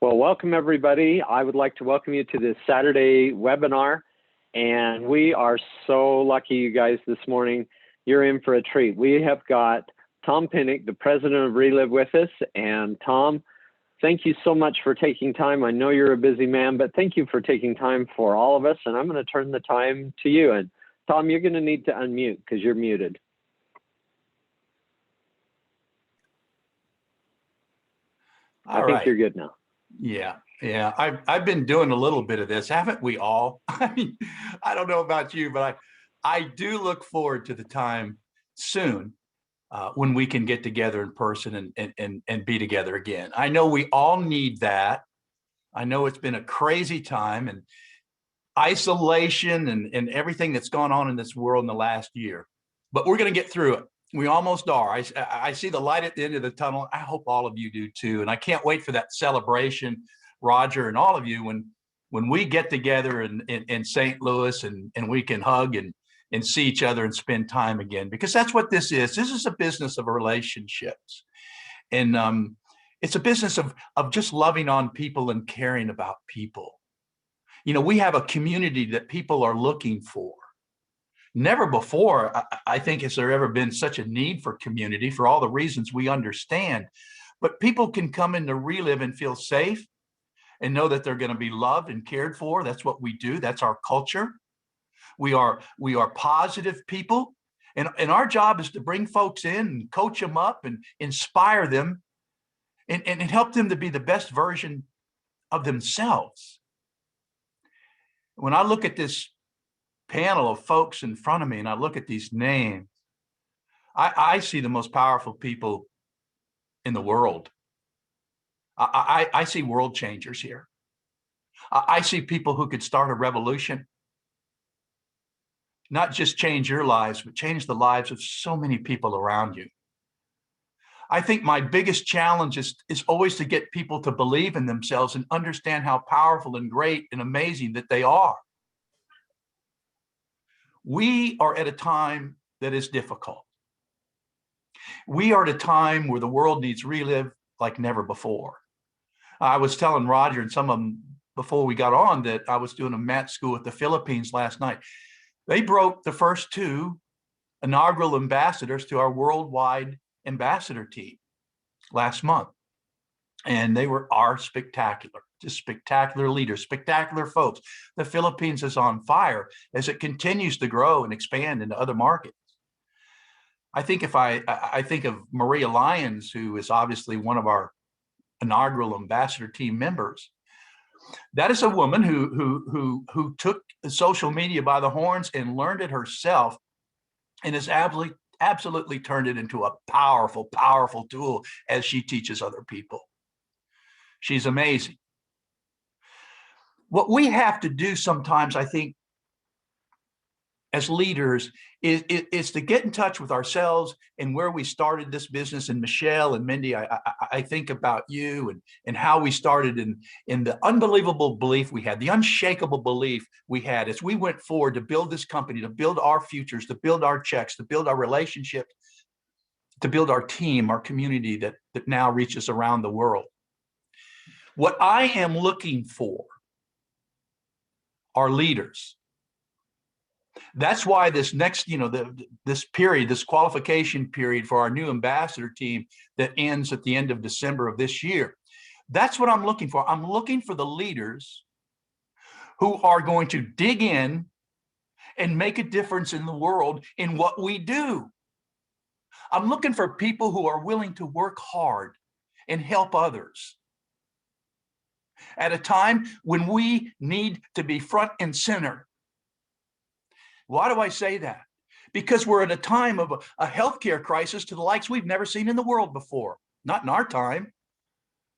Well, welcome everybody. I would like to welcome you to this Saturday webinar. And we are so lucky, you guys, this morning. You're in for a treat. We have got Tom Pinnock, the president of Relive, with us. And Tom, thank you so much for taking time. I know you're a busy man, but thank you for taking time for all of us. And I'm going to turn the time to you. And Tom, you're going to need to unmute because you're muted. I think you're good now. Yeah. I've been doing a little bit of this, haven't we all? I mean, I don't know about you, but I do look forward to the time soon when we can get together in person and be together again. I know we all need that. I know it's been a crazy time and isolation and everything that's gone on in this world in the last year, but we're going to get through it. We almost are. I see the light at the end of the tunnel. I hope all of you do too. And I can't wait for that celebration, Roger, and all of you when we get together in St. Louis and we can hug and see each other and spend time again, because that's what this is. This is a business of relationships. And it's a business of just loving on people and caring about people. You know, we have a community that people are looking for. Never before, I think, has there ever been such a need for community for all the reasons we understand. But people can come into Relive and feel safe and know that they're going to be loved and cared for. That's what we do. That's our culture. We are positive people. And our job is to bring folks in and coach them up and inspire them and help them to be the best version of themselves. When I look at this panel of folks in front of me and I look at these names, I see the most powerful people in the world. I see world changers here. I see people who could start a revolution, not just change your lives, but change the lives of so many people around you. I think my biggest challenge is always to get people to believe in themselves and understand how powerful and great and amazing that they are. We are at a time that is difficult. We are at a time where the world needs Relive like never before. I was telling Roger and some of them before we got on that I was doing a mat school at the Philippines last night. They broke the first two inaugural ambassadors to our worldwide ambassador team last month. And they are spectacular, just spectacular leaders, spectacular folks. The Philippines is on fire as it continues to grow and expand into other markets. I think if I think of Maria Lyons, who is obviously one of our inaugural ambassador team members, that is a woman who took social media by the horns and learned it herself and has absolutely turned it into a powerful, powerful tool as she teaches other people. She's amazing. What we have to do sometimes, I think, as leaders is to get in touch with ourselves and where we started this business. And Michelle and Mindy, I think about you and how we started in the unbelievable belief we had, the unshakable belief we had as we went forward to build this company, to build our futures, to build our checks, to build our relationship, to build our team, our community that now reaches around the world. What I am looking for are leaders. That's why this next, this period, this qualification period for our new ambassador team that ends at the end of December of this year, that's what I'm looking for. I'm looking for the leaders who are going to dig in and make a difference in the world in what we do. I'm looking for people who are willing to work hard and help others at a time when we need to be front and center. Why do I say that? Because we're at a time of a healthcare crisis to the likes we've never seen in the world before, not in our time.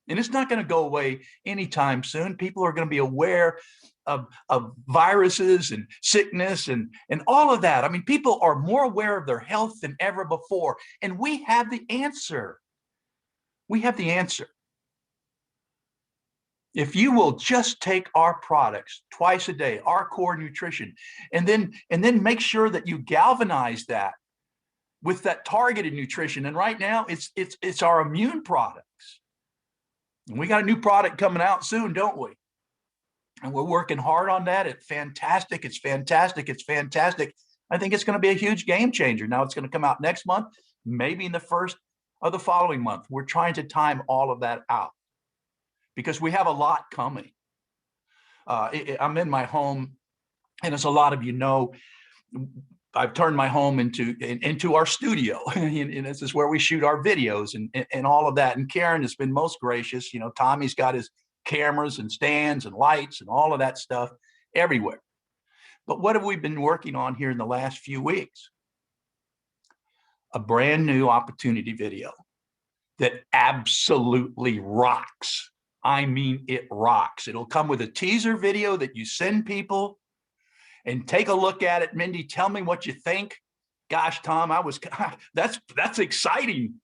And it's not going to go away anytime soon. People are going to be aware of viruses and sickness and all of that. I mean, people are more aware of their health than ever before. And we have the answer. We have the answer. If you will just take our products twice a day, our core nutrition, and then make sure that you galvanize that with that targeted nutrition. And right now it's our immune products. And we got a new product coming out soon, don't we? And we're working hard on that. It's fantastic. It's fantastic. It's fantastic. I think it's going to be a huge game changer. Now it's going to come out next month, maybe in the first of the following month. We're trying to time all of that out because we have a lot coming. I'm in my home, and as a lot of you know, I've turned my home into our studio, and this is where we shoot our videos and all of that. And Karen has been most gracious. You know, Tommy's got his cameras and stands and lights and all of that stuff everywhere. But what have we been working on here in the last few weeks? A brand new opportunity video that absolutely rocks. I mean, it rocks. It'll come with a teaser video that you send people and take a look at it. Mindy, tell me what you think. Gosh, Tom, that's exciting.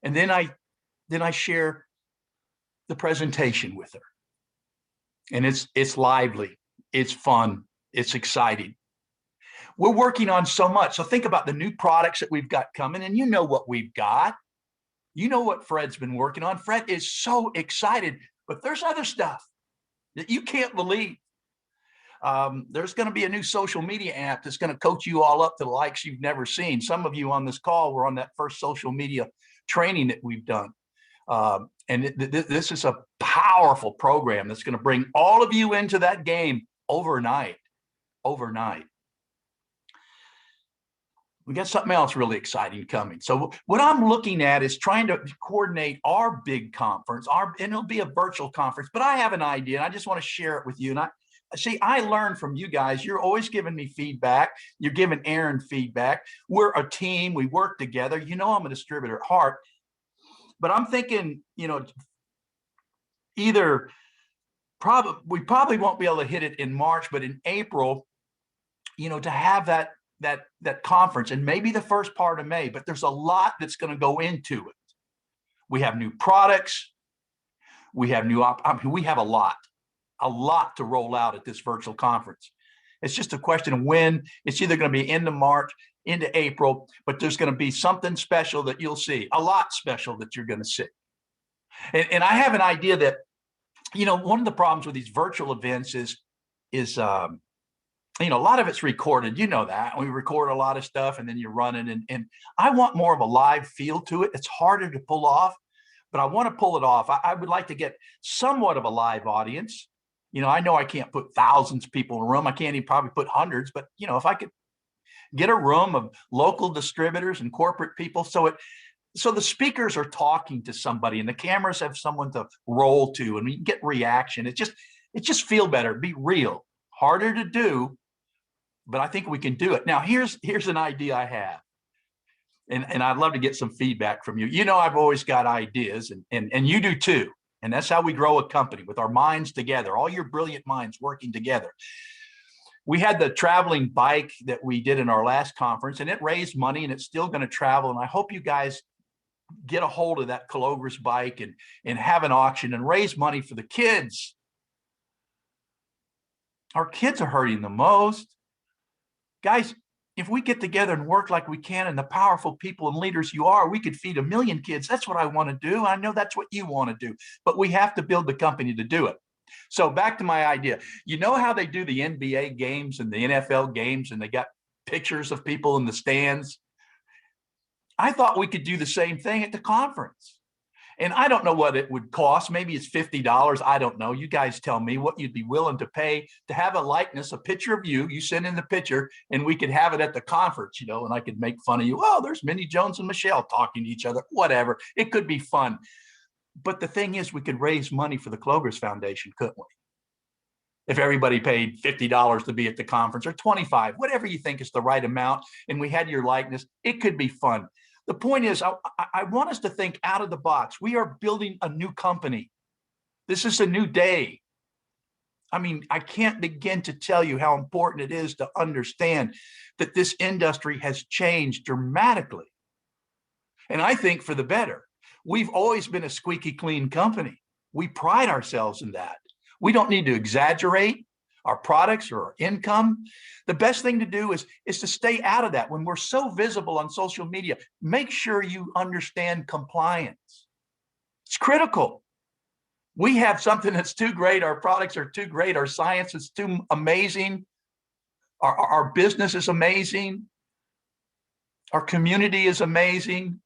And then I share the presentation with her. And it's lively, it's fun, it's exciting. We're working on so much. So think about the new products that we've got coming, and you know what we've got. You know what Fred's been working on. Fred is so excited, but there's other stuff that you can't believe. There's going to be a new social media app that's going to coach you all up to the likes you've never seen. Some of you on this call were on that first social media training that we've done. And this is a powerful program that's going to bring all of you into that game overnight. We got something else really exciting coming. So what I'm looking at is trying to coordinate our big conference, and it'll be a virtual conference, but I have an idea and I just want to share it with you. And I learn from you guys. You're always giving me feedback. You're giving Aaron feedback. We're a team. We work together. You know, I'm a distributor at heart, but I'm thinking, you know, we probably won't be able to hit it in March, but in April, you know, to have that conference, and maybe the first part of May, but there's a lot that's going to go into it. We have new products. We have we have a lot to roll out at this virtual conference. It's just a question of when. It's either going to be into March, into April, but there's going to be something special that you'll see, a lot special that you're going to see. And I have an idea that, you know, one of the problems with these virtual events is you know, a lot of it's recorded. You know that. We record a lot of stuff and then you're running. And I want more of a live feel to it. It's harder to pull off, but I want to pull it off. I would like to get somewhat of a live audience. You know I can't put thousands of people in a room. I can't even probably put hundreds, but, you know, if I could get a room of local distributors and corporate people, so the speakers are talking to somebody and the cameras have someone to roll to and we get reaction. It just feel better, be real. Harder to do, but I think we can do it. Now, here's an idea I have, and I'd love to get some feedback from you. You know, I've always got ideas, and you do too. And that's how we grow a company, with our minds together, all your brilliant minds working together. We had the traveling bike that we did in our last conference, and it raised money, and it's still going to travel. And I hope you guys get a hold of that Calogres bike and have an auction and raise money for the kids. Our kids are hurting the most. Guys, if we get together and work like we can, and the powerful people and leaders you are, we could feed 1 million kids. That's what I want to do. I know that's what you want to do, but we have to build the company to do it. So back to my idea. You know how they do the NBA games and the NFL games, and they got pictures of people in the stands? I thought we could do the same thing at the conference. And I don't know what it would cost. Maybe it's $50. I don't know. You guys tell me what you'd be willing to pay to have a likeness, a picture of you. You send in the picture and we could have it at the conference, you know, and I could make fun of you. Oh, there's Minnie Jones and Michelle talking to each other, whatever. It could be fun. But the thing is, we could raise money for the Calogres Foundation, couldn't we? If everybody paid $50 to be at the conference, or $25, whatever you think is the right amount, and we had your likeness, it could be fun. The point is, I want us to think out of the box. We are building a new company. This is a new day. I mean, I can't begin to tell you how important it is to understand that this industry has changed dramatically. And I think for the better. We've always been a squeaky clean company. We pride ourselves in that. We don't need to exaggerate our products or our income. The best thing to do is to stay out of that. When we're so visible on social media, make sure you understand compliance. It's critical. We have something that's too great. Our products are too great. Our science is too amazing. Our business is amazing. Our community is amazing.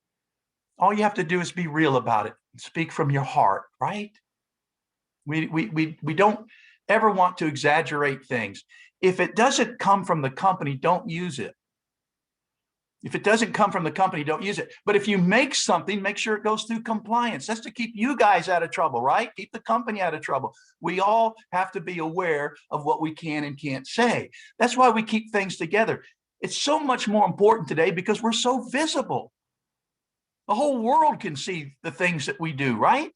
All you have to do is be real about it and speak from your heart, right? We don't ever want to exaggerate things. If it doesn't come from the company, don't use it. If it doesn't come from the company, don't use it. But if you make something, make sure it goes through compliance. That's to keep you guys out of trouble, right? Keep the company out of trouble. We all have to be aware of what we can and can't say. That's why we keep things together. It's so much more important today because we're so visible. The whole world can see the things that we do, right?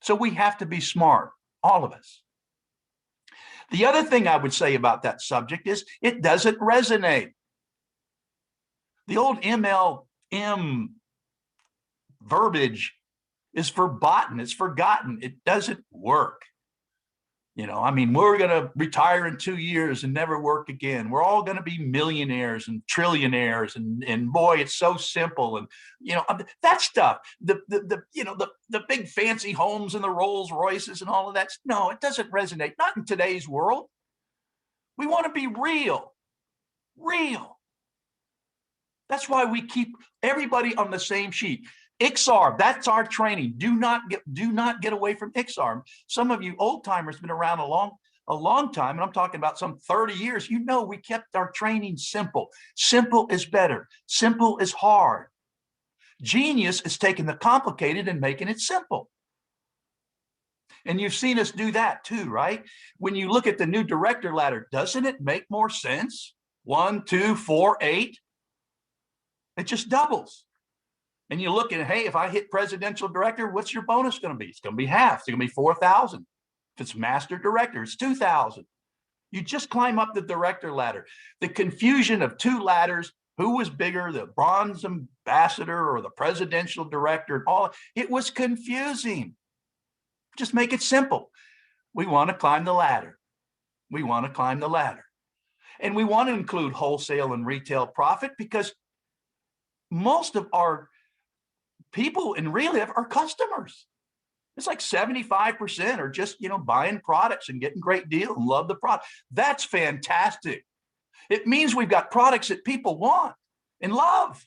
So we have to be smart, all of us. The other thing I would say about that subject is it doesn't resonate. The old MLM verbiage is verboten. It's forgotten. It doesn't work. You know, I mean, we're going to retire in 2 years and never work again. We're all going to be millionaires and trillionaires. And boy, it's so simple. And, you know, that stuff, the big fancy homes and the Rolls Royces and all of that. No, it doesn't resonate. Not in today's world. We want to be real. That's why we keep everybody on the same sheet. XR, that's our training. Do not get away from XR. Some of you old timers been around a long time, and I'm talking about some 30 years. You know, we kept our training simple. Simple is better. Simple is hard. Genius is taking the complicated and making it simple. And you've seen us do that too, right? When you look at the new director ladder, doesn't it make more sense? 1, 2, 4, 8. It just doubles. And you look at, hey, if I hit presidential director, what's your bonus going to be? It's going to be half. It's going to be 4,000. If it's master director, it's 2,000. You just climb up the director ladder. The confusion of two ladders, who was bigger, the bronze ambassador or the presidential director, and all, it was confusing. Just make it simple. We want to climb the ladder. We want to climb the ladder. And we want to include wholesale and retail profit because most of our people in Relive are customers. It's like 75% are just, buying products and getting great deals and love the product. That's fantastic. It means we've got products that people want and love.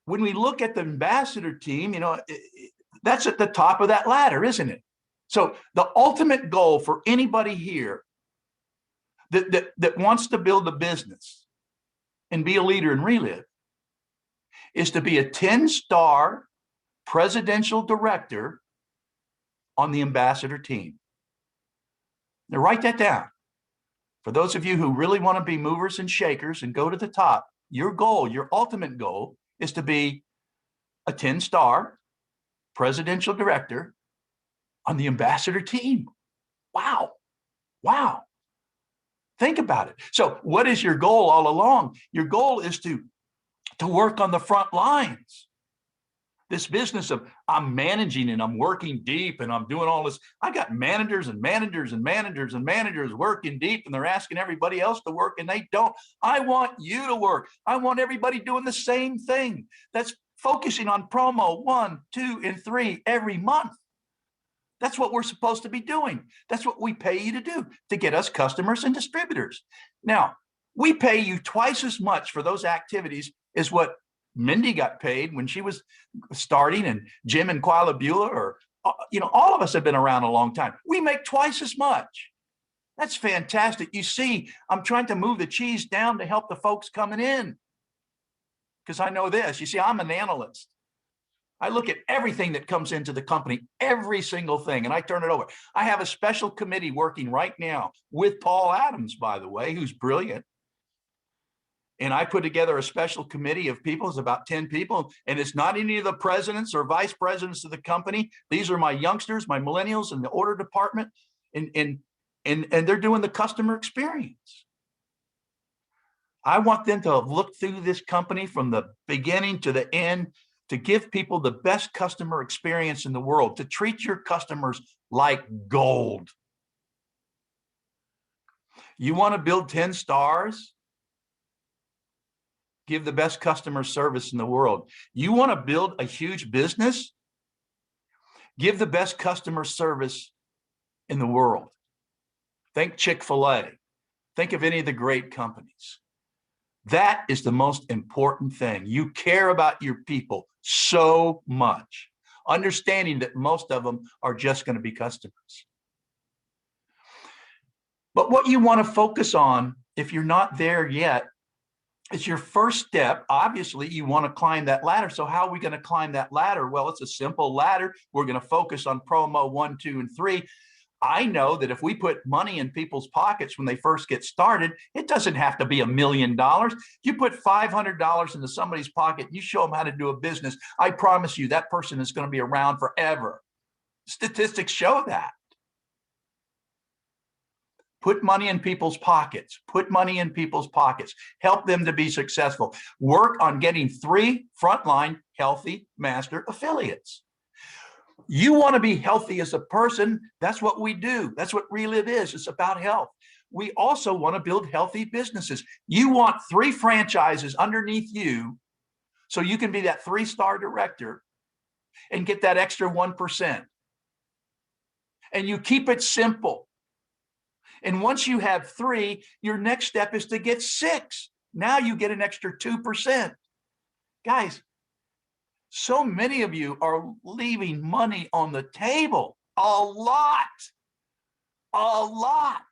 When we look at the ambassador team, that's at the top of that ladder, isn't it? So the ultimate goal for anybody here that wants to build a business and be a leader in Relive is to be a 10-star presidential director on the ambassador team. Now write that down. For those of you who really want to be movers and shakers and go to the top, your goal, your ultimate goal is to be a 10-star presidential director on the ambassador team. Wow. Think about it. So what is your goal all along? Your goal is to work on the front lines. This business of I'm managing and I'm working deep and I'm doing all this. I got managers and managers and managers and managers working deep and they're asking everybody else to work and they don't. I want you to work. I want everybody doing the same thing. That's focusing on promo 1, 2, and 3 every month. That's what we're supposed to be doing. That's what we pay you to do, to get us customers and distributors. Now, we pay you twice as much for those activities as what Mindy got paid when she was starting, and Jim and Quila Beulah, or, all of us have been around a long time. We make twice as much. That's fantastic. You see, I'm trying to move the cheese down to help the folks coming in. Because I know this. You see, I'm an analyst. I look at everything that comes into the company, every single thing, and I turn it over. I have a special committee working right now with Paul Adams, by the way, who's brilliant. And I put together a special committee of people. It's about 10 people. And it's not any of the presidents or vice presidents of the company. These are my youngsters, my millennials in the order department. And they're doing the customer experience. I want them to look through this company from the beginning to the end, to give people the best customer experience in the world, to treat your customers like gold. You want to build 10 stars? Give the best customer service in the world. You want to build a huge business? Give the best customer service in the world. Think Chick-fil-A. Think of any of the great companies. That is the most important thing. You care about your people so much, understanding that most of them are just going to be customers. But what you want to focus on, if you're not there yet, is your first step. Obviously, you want to climb that ladder. So how are we going to climb that ladder? Well, it's a simple ladder. We're going to focus on promo 1, 2, and 3. I know that if we put money in people's pockets when they first get started, it doesn't have to be $1 million. You put $500 into somebody's pocket, you show them how to do a business, I promise you that person is going to be around forever. Statistics show that. Put money in people's pockets. Put money in people's pockets. Help them to be successful. Work on getting 3 frontline healthy master affiliates. You want to be healthy as a person. That's what we do. That's what Relive is. It's about health. We also want to build healthy businesses. You want 3 franchises underneath you so you can be that 3-star director and get that extra 1%. And you keep it simple. And once you have 3, your next step is to get 6. Now you get an extra 2%. Guys, so many of you are leaving money on the table. A lot. A lot.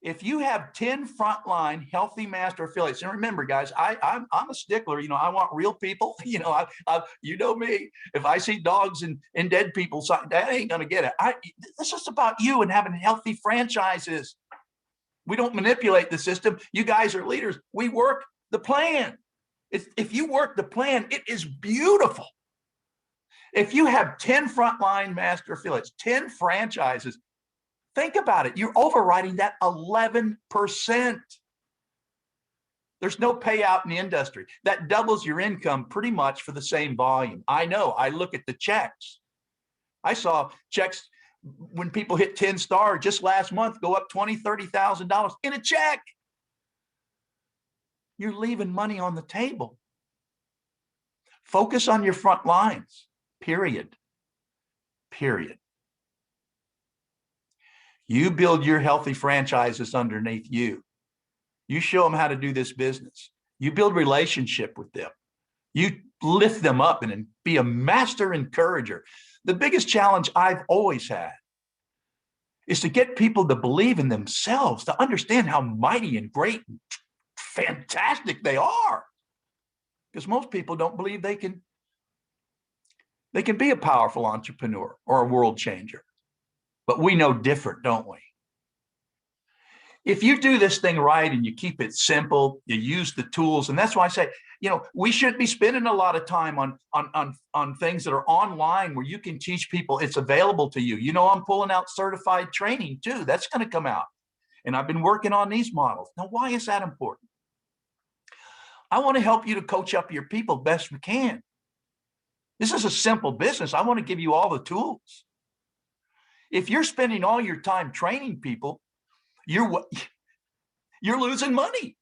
If you have 10 frontline healthy master affiliates, and remember, guys, I'm a stickler. You know, I want real people. You know, you know me. If I see dogs and dead people, that ain't gonna get it. This is about you and having healthy franchises. We don't manipulate the system. You guys are leaders. We work the plan. If you work the plan, it is beautiful. If you have 10 frontline master affiliates, 10 franchises, think about it. You're overriding that 11%. There's no payout in the industry. That doubles your income pretty much for the same volume. I know. I look at the checks. I saw checks when people hit 10 star just last month go up $20,000, $30,000 in a check. You're leaving money on the table. Focus on your front lines, period. Period. You build your healthy franchises underneath you. You show them how to do this business. You build relationship with them. You lift them up and be a master encourager. The biggest challenge I've always had is to get people to believe in themselves, to understand how mighty and great and fantastic they are. Because most people don't believe they can be a powerful entrepreneur or a world changer. But we know different, don't we? If you do this thing right and you keep it simple, you use the tools, and that's why I say, you know, we shouldn't be spending a lot of time on things that are online where you can teach people. It's available to you. You know, I'm pulling out certified training too. That's going to come out. And I've been working on these models. Now, why is that important? I want to help you to coach up your people best we can. This is a simple business. I want to give you all the tools. If you're spending all your time training people, you're losing money.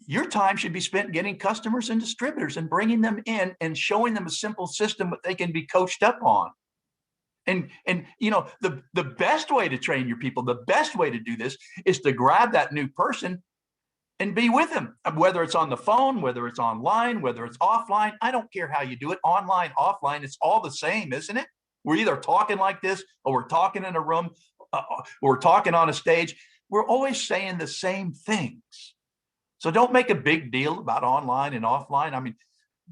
Your time should be spent getting customers and distributors and bringing them in and showing them a simple system that they can be coached up on. And you know, the best way to train your people, the best way to do this is to grab that new person and be with them, whether it's on the phone, whether it's online, whether it's offline. I don't care how you do it, online, offline, it's all the same, isn't it? We're either talking like this or we're talking in a room, or we're talking on a stage. We're always saying the same things. So don't make a big deal about online and offline. I mean,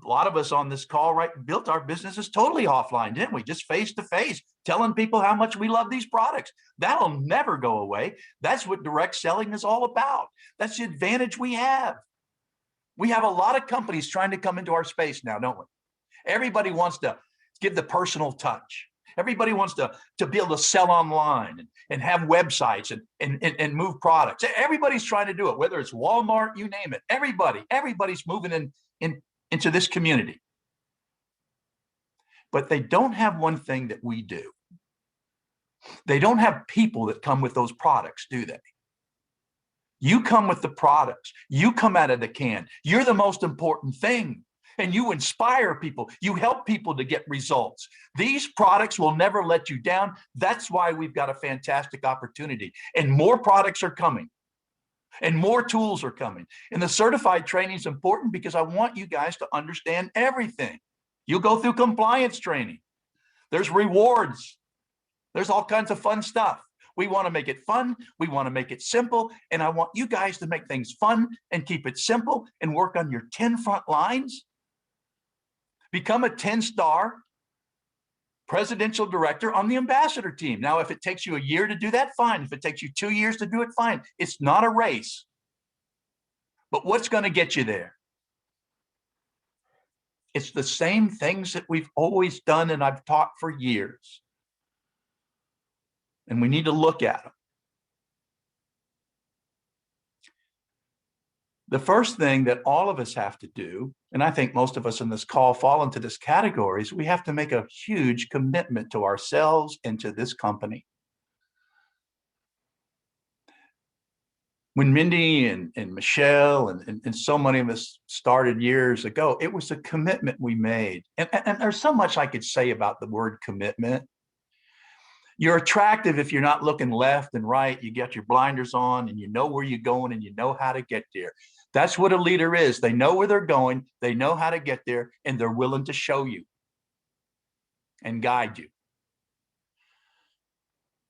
a lot of us on this call, right, built our businesses totally offline, didn't we? Just face to face, telling people how much we love these products. That'll never go away. That's what direct selling is all about. That's the advantage we have. We have a lot of companies trying to come into our space now, don't we? Everybody wants to give the personal touch. Everybody wants to be able to sell online and have websites and move products. Everybody's trying to do it, whether it's Walmart, you name it. Everybody's moving into this community. But they don't have one thing that we do. They don't have people that come with those products, do they? You come with the products. You come out of the can. You're the most important thing. And you inspire people. You help people to get results. These products will never let you down. That's why we've got a fantastic opportunity. And more products are coming. And more tools are coming. And the certified training is important because I want you guys to understand everything. You'll go through compliance training. There's rewards. There's all kinds of fun stuff. We want to make it fun. We want to make it simple. And I want you guys to make things fun and keep it simple and work on your 10 front lines. Become a 10-star presidential director on the ambassador team. Now, if it takes you a year to do that, fine. If it takes you 2 years to do it, fine. It's not a race. But what's going to get you there? It's the same things that we've always done and I've taught for years. And we need to look at them. The first thing that all of us have to do, and I think most of us in this call fall into this category, is we have to make a huge commitment to ourselves and to this company. When Mindy and Michelle and so many of us started years ago, it was a commitment we made. And there's so much I could say about the word commitment. You're attractive if you're not looking left and right. You get your blinders on and you know where you're going and you know how to get there. That's what a leader is. They know where they're going, they know how to get there, and they're willing to show you and guide you.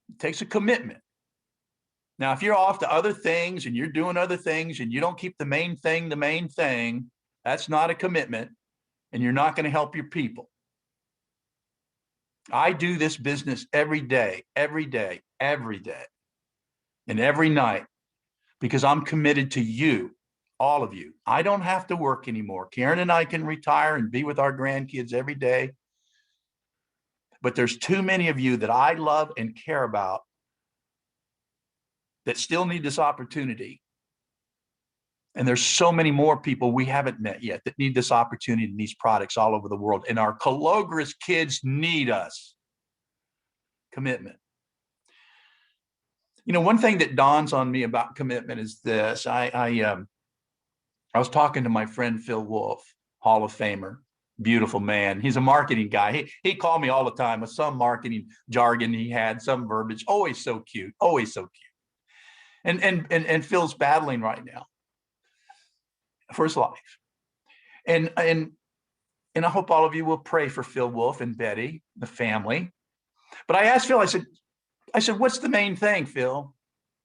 It takes a commitment. Now, if you're off to other things and you're doing other things and you don't keep the main thing, that's not a commitment, and you're not going to help your people. I do this business every day, and every night because I'm committed to you, all of you. I don't have to work anymore. Karen and I can retire and be with our grandkids every day. But there's too many of you that I love and care about that still need this opportunity. And there's so many more people we haven't met yet that need this opportunity and these products all over the world. And our Cologris kids need us. Commitment. You know, one thing that dawns on me about commitment is this. I was talking to my friend Phil Wolf, Hall of Famer, beautiful man. He's a marketing guy. He called me all the time with some marketing jargon he had, some verbiage. Always so cute. Always so cute. And Phil's battling right now for his life. And I hope all of you will pray for Phil Wolf and Betty, the family. But I asked Phil, I said, what's the main thing, Phil?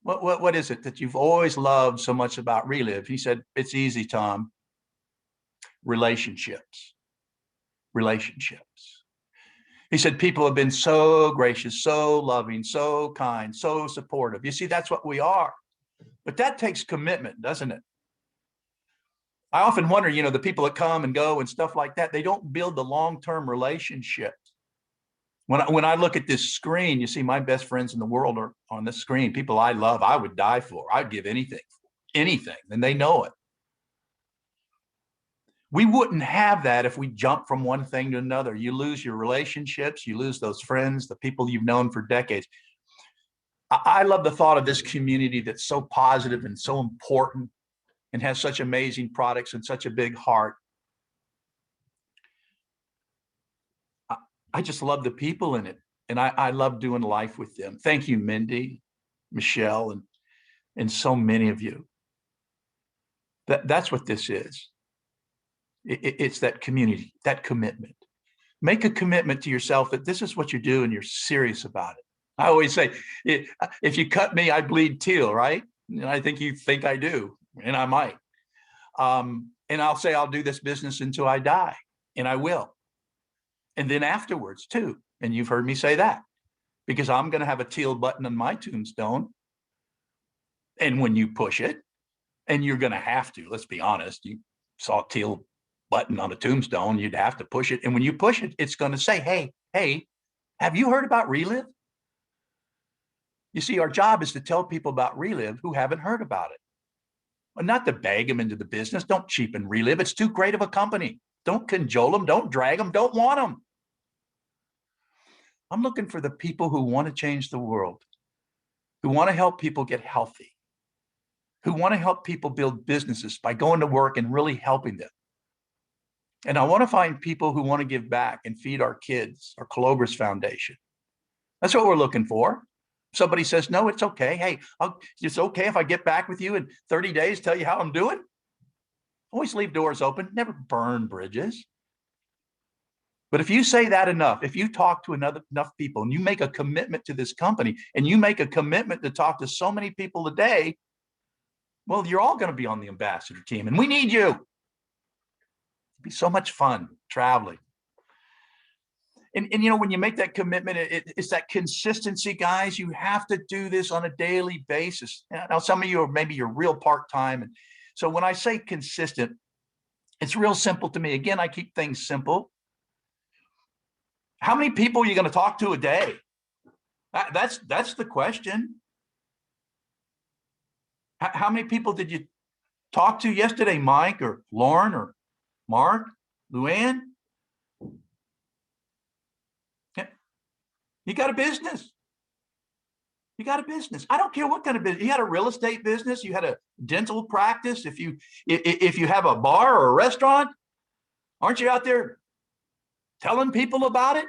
What is it that you've always loved so much about Relive? He said, it's easy, Tom. Relationships. He said, people have been so gracious, so loving, so kind, so supportive. You see, that's what we are. But that takes commitment, doesn't it? I often wonder, you know, the people that come and go and stuff like that, they don't build the long-term relationships. When I look at this screen, you see my best friends in the world are on this screen, people I love, I would die for. I'd give anything, and they know it. We wouldn't have that if we jump from one thing to another. You lose your relationships, you lose those friends, the people you've known for decades. I love the thought of this community that's so positive and so important and has such amazing products and such a big heart. I just love the people in it. And I love doing life with them. Thank you, Mindy, Michelle, and so many of you. That's what this is. It's that community, that commitment. Make a commitment to yourself that this is what you do and you're serious about it. I always say, if you cut me, I bleed teal, right? And I think you think I do, and I might. And I'll say I'll do this business until I die, and I will. And then afterwards too. And you've heard me say that because I'm going to have a teal button on my tombstone. And when you push it, and you're going to have to, let's be honest, you saw a teal button on a tombstone, you'd have to push it. And when you push it, it's going to say, hey, have you heard about Relive? You see, our job is to tell people about Relive who haven't heard about it. But not to bag them into the business. Don't cheapen Relive. It's too great of a company. Don't cajole them. Don't drag them. Don't want them. I'm looking for the people who want to change the world, who want to help people get healthy, who want to help people build businesses by going to work and really helping them. And I want to find people who want to give back and feed our kids, our Cologris Foundation. That's what we're looking for. Somebody says, no, it's okay. Hey, it's okay if I get back with you in 30 days, tell you how I'm doing. Always leave doors open, never burn bridges. But if you say that enough, if you talk to enough people and you make a commitment to this company and you make a commitment to talk to so many people a day, well, you're all going to be on the ambassador team and we need you. It'd be so much fun traveling. And you know, when you make that commitment, it's that consistency, guys. You have to do this on a daily basis. Now, some of you are maybe you're real part-time. And so when I say consistent, it's real simple to me. Again, I keep things simple. How many people are you going to talk to a day? That's the question. How many people did you talk to yesterday, Mike or Lauren or Mark, Luann? You got a business. You got a business. I don't care what kind of business. You had a real estate business. You had a dental practice. If you have a bar or a restaurant, aren't you out there telling people about it?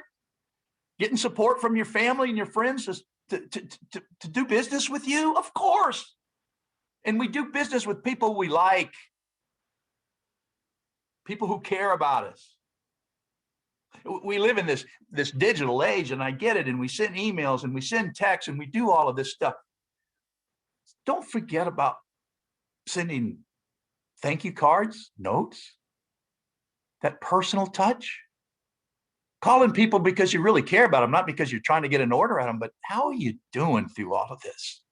Getting support from your family and your friends to do business with you? Of course. And we do business with people we like. People who care about us. We live in this digital age, and I get it, and we send emails and we send texts and we do all of this stuff. Don't forget about sending thank you cards, notes, that personal touch. Calling people because you really care about them, not because you're trying to get an order at them, but how are you doing through all of this?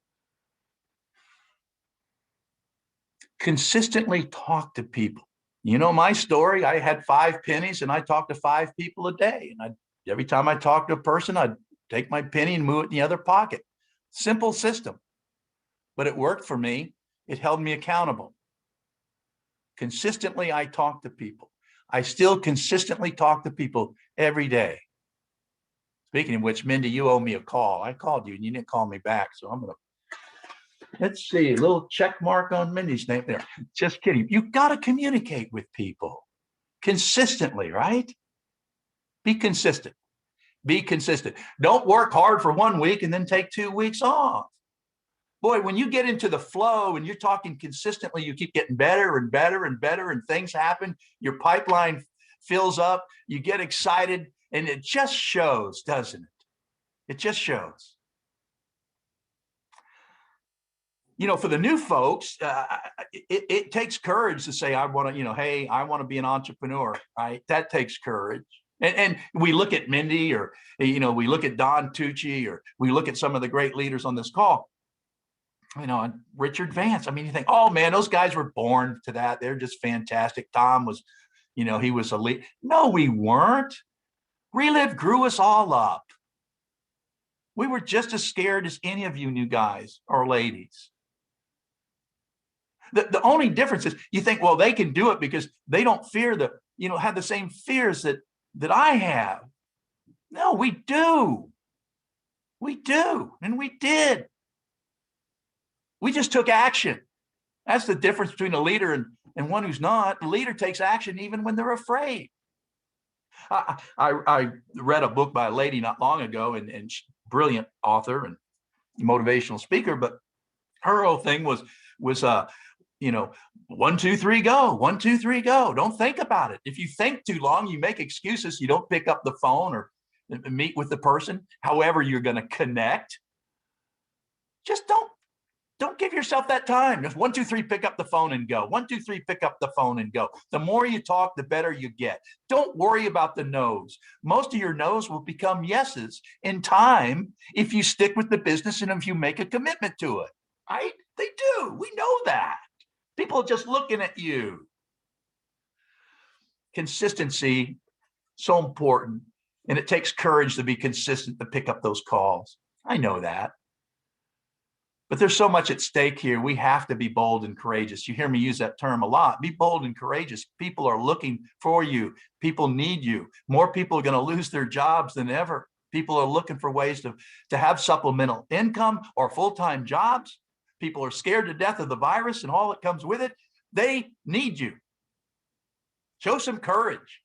Consistently talk to people. You know my story. I had 5 pennies and I talked to 5 people a day. And every time I talked to a person, I'd take my penny and move it in the other pocket. Simple system, but it worked for me. It held me accountable. Consistently, I talk to people. I still consistently talk to people every day. Speaking of which, Mindy, you owe me a call. I called you and you didn't call me back. So I'm going to, let's see, a little check mark on Mindy's name there. Just kidding. You got to communicate with people consistently, right? Be consistent. Be consistent. Don't work hard for 1 week and then take 2 weeks off. Boy, when you get into the flow and you're talking consistently, you keep getting better and better and better, and things happen. Your pipeline fills up. You get excited, and it just shows, doesn't it? It just shows. You know, for the new folks, it takes courage to say, I want to, you know, hey, I want to be an entrepreneur, right? That takes courage. And we look at Mindy, or, you know, we look at Don Tucci, or we look at some of the great leaders on this call, you know, and Richard Vance. I mean, you think, oh man, those guys were born to that. They're just fantastic. Tom was, you know, he was a lead. No, we weren't. Relive grew us all up. We were just as scared as any of you new guys or ladies. The only difference is you think, well, they can do it because they don't fear the, you know, have the same fears that I have. No, we do. We do. And we did. We just took action. That's the difference between a leader and one who's not. The leader takes action even when they're afraid. I read a book by a lady not long ago, and brilliant author and motivational speaker, but her whole thing was you know, 1, 2, 3, go. 1, 2, 3, go. Don't think about it. If you think too long, you make excuses. You don't pick up the phone or meet with the person. However, you're going to connect. Just don't give yourself that time. Just 1, 2, 3, pick up the phone and go. 1, 2, 3, pick up the phone and go. The more you talk, the better you get. Don't worry about the no's. Most of your no's will become yeses in time if you stick with the business and if you make a commitment to it. Right? They do. We know that. People are just looking at you. Consistency, so important. And it takes courage to be consistent, to pick up those calls. I know that. But there's so much at stake here. We have to be bold and courageous. You hear me use that term a lot. Be bold and courageous. People are looking for you. People need you. More people are going to lose their jobs than ever. People are looking for ways to have supplemental income or full-time jobs. People are scared to death of the virus and all that comes with it. They need you. Show some courage.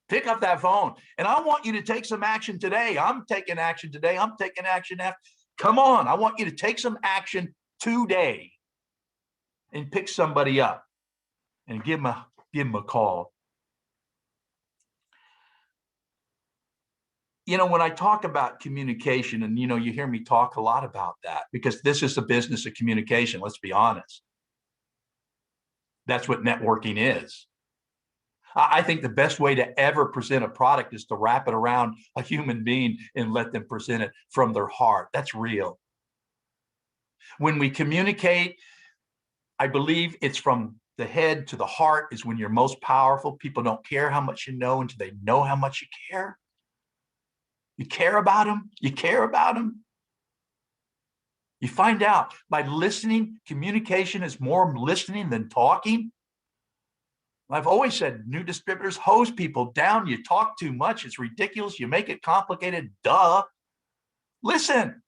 Pick up that phone. And I want you to take some action today. I'm taking action today. I'm taking action after. Come on. I want you to take some action today and pick somebody up and give them a call. You know, when I talk about communication, and, you know, you hear me talk a lot about that because this is the business of communication. Let's be honest. That's what networking is. I think the best way to ever present a product is to wrap it around a human being and let them present it from their heart. That's real. When we communicate, I believe it's from the head to the heart is when you're most powerful. People don't care how much you know until they know how much you care. You care about them. You care about them. You find out by listening. Communication is more listening than talking. I've always said new distributors hose people down. You talk too much. It's ridiculous. You make it complicated. Duh. Listen.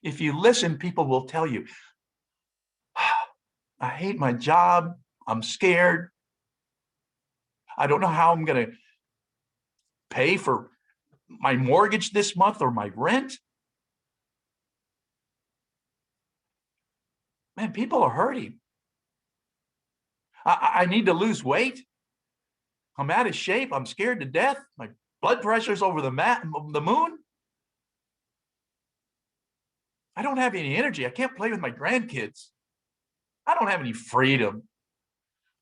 If you listen, people will tell you, I hate my job. I'm scared. I don't know how I'm going to pay for my mortgage this month or my rent. Man, people are hurting. I need to lose weight. I'm out of shape. I'm scared to death. My blood pressure's over the moon. I don't have any energy. I can't play with my grandkids. I don't have any freedom.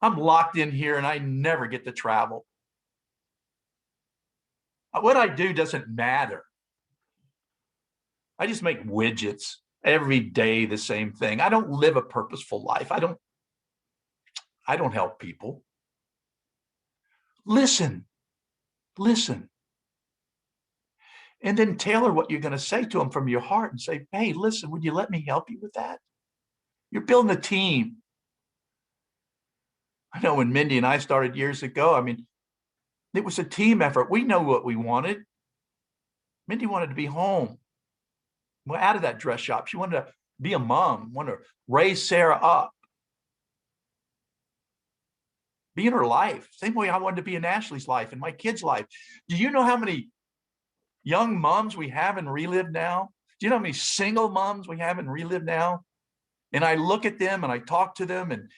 I'm locked in here and I never get to travel. What I do doesn't matter. I just make widgets every day, the same thing. I don't live a purposeful life. I don't help people. Listen. And then tailor what you're going to say to them from your heart and say, hey, listen, would you let me help you with that? You're building a team. I know when Mindy and I started years ago, I mean, it was a team effort. We know what we wanted. Mindy wanted to be home. Well, out of that dress shop. She wanted to be a mom, wanted to raise Sarah up. Be in her life. Same way I wanted to be in Ashley's life and my kids' life. Do you know how many young moms we have in Relive now? Do you know how many single moms we have in Relive now? And I look at them and I talk to them and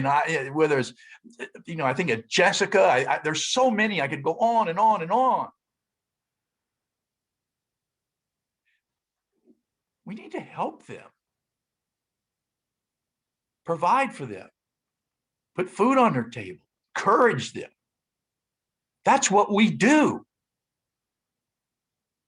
I, whether it's, you know, I think of Jessica, there's so many, I could go on and on and on. We need to help them, provide for them, put food on their table, encourage them. That's what we do.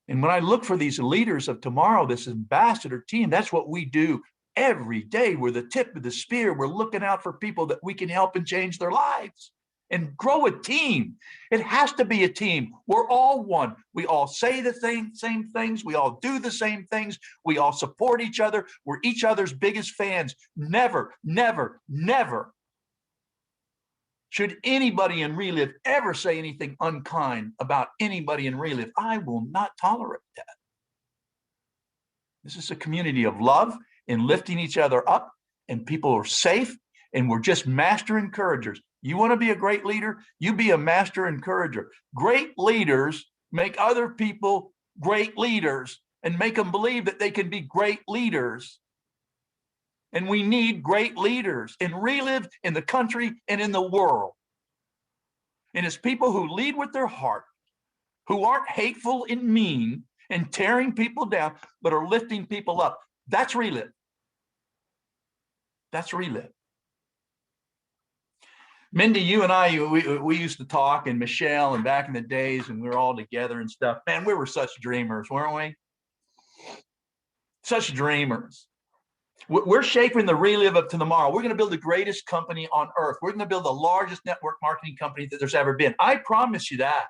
And when I look for these leaders of tomorrow, this ambassador team, that's what we do every day. We're the tip of the spear. We're looking out for people that we can help and change their lives and grow a team. It has to be a team. We're all one. We all say the same things. We all do the same things. We all support each other. We're each other's biggest fans. Never, never, never should anybody in Relive ever say anything unkind about anybody in Relive. I will not tolerate that. This is a community of love and lifting each other up, and people are safe, and we're just master encouragers. You want to be a great leader? You be a master encourager. Great leaders make other people great leaders and make them believe that they can be great leaders. And we need great leaders in Relive, in the country, and in the world. And it's people who lead with their heart, who aren't hateful and mean and tearing people down, but are lifting people up. That's Relive. That's Relive. Mindy, you and I, we used to talk, and Michelle, and back in the days, and we were all together and stuff. Man, we were such dreamers, weren't we? Such dreamers. We're shaping the Relive of tomorrow. We're going to build the greatest company on earth. We're going to build the largest network marketing company that there's ever been. I promise you that.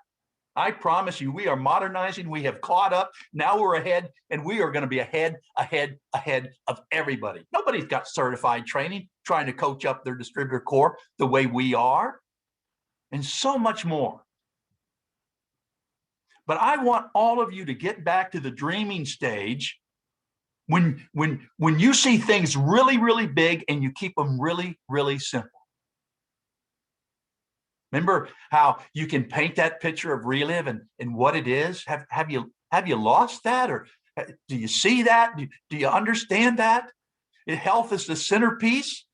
I promise you, we are modernizing. We have caught up. Now we're ahead, and we are going to be ahead of everybody. Nobody's got certified training trying to coach up their distributor core the way we are, and so much more. But I want all of you to get back to the dreaming stage When you see things really, really big and you keep them really, really simple. Remember how you can paint that picture of Relive and what it is? Have you lost that, or do you see that? Do you understand that? Health is the centerpiece.